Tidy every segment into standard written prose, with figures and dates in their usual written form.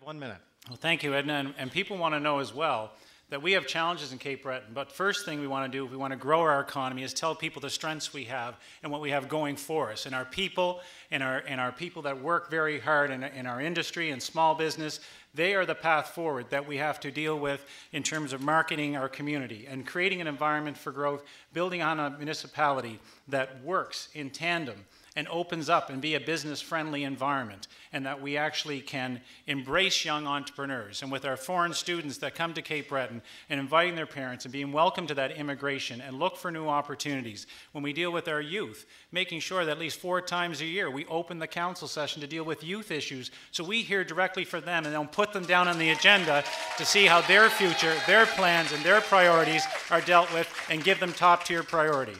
1 minute. Well, thank you, Edna. And people want to know as well that we have challenges in Cape Breton, but first thing we want to do if we want to grow our economy is tell people the strengths we have and what we have going for us. And our people and our people that work very hard in our industry and small business, they are the path forward that we have to deal with in terms of marketing our community and creating an environment for growth, building on a municipality that works in tandem and opens up and be a business-friendly environment, and that we actually can embrace young entrepreneurs. And with our foreign students that come to Cape Breton and inviting their parents and being welcome to that immigration and look for new opportunities. When we deal with our youth, making sure that at least 4 times a year we open the council session to deal with youth issues, so we hear directly from them and don't put them down on the agenda to see how their future, their plans, and their priorities are dealt with and give them top-tier priority.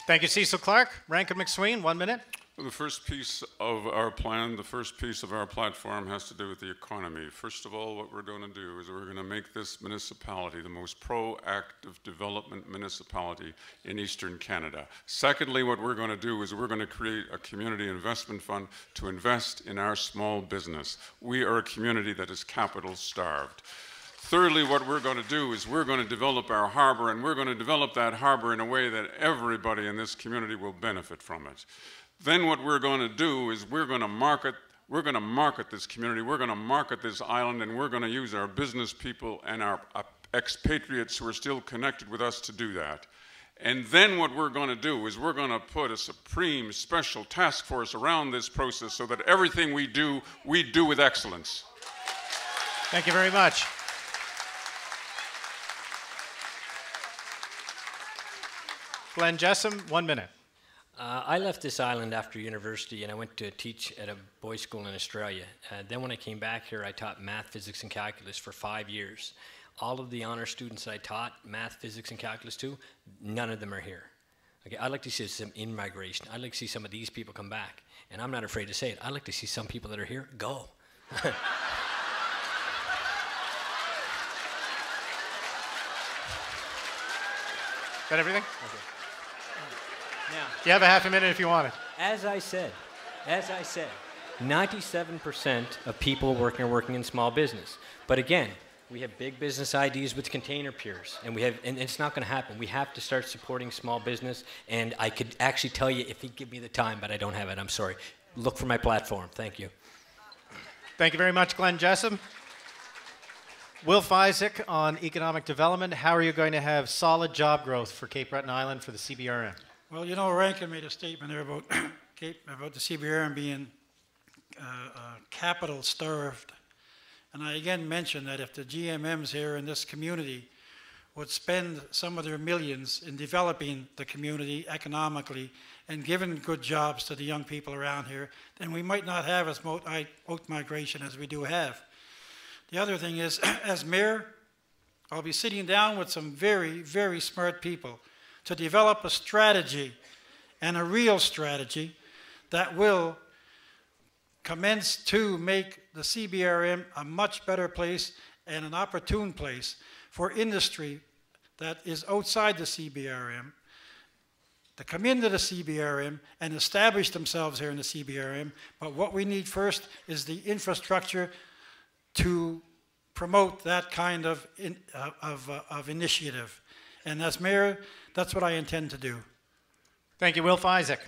Thank you, Cecil Clark. Rankin McSween, 1 minute. The first piece of our plan, the first piece of our platform has to do with the economy. First of all, what we're going to do is we're going to make this municipality the most proactive development municipality in Eastern Canada. Secondly, what we're going to do is we're going to create a community investment fund to invest in our small business. We are a community that is capital starved. Thirdly, what we're going to do is we're going to develop our harbor, and we're going to develop that harbor in a way that everybody in this community will benefit from it. Then what we're going to do is we're going to market this community, we're going to market this island, and we're going to use our business people and our expatriates who are still connected with us to do that. And then what we're going to do is we're going to put a supreme special task force around this process so that everything we do with excellence. Thank you very much. Glenn Jessam, 1 minute. I left this island after university and I went to teach at a boys' school in Australia. Then when I came back here, I taught math, physics, and calculus for 5 years. All of the honor students that I taught math, physics, and calculus to, none of them are here. Okay, I'd like to see some in-migration. I'd like to see some of these people come back. And I'm not afraid to say it. I'd like to see some people that are here go. Is that everything? Okay. Now, you have a half a minute if you want it. As I said, 97% of people are working in small business. But again, we have big business ideas with container piers, and it's not going to happen. We have to start supporting small business, and I could actually tell you if you give me the time, but I don't have it. I'm sorry. Look for my platform. Thank you. Thank you very much, Glenn Jessam. Will Fizek on economic development. How are you going to have solid job growth for Cape Breton Island for the CBRM? Well, you know, Rankin made a statement there about about the CBRM being capital starved. And I again mentioned that if the GMMs here in this community would spend some of their millions in developing the community economically and giving good jobs to the young people around here, then we might not have as much migration as we do have. The other thing is, as mayor, I'll be sitting down with some very, very smart people to develop a strategy, and a real strategy, that will commence to make the CBRM a much better place and an opportune place for industry that is outside the CBRM to come into the CBRM and establish themselves here in the CBRM. But what we need first is the infrastructure to promote that kind of initiative. And as mayor, that's what I intend to do. Thank you, Will Fizek.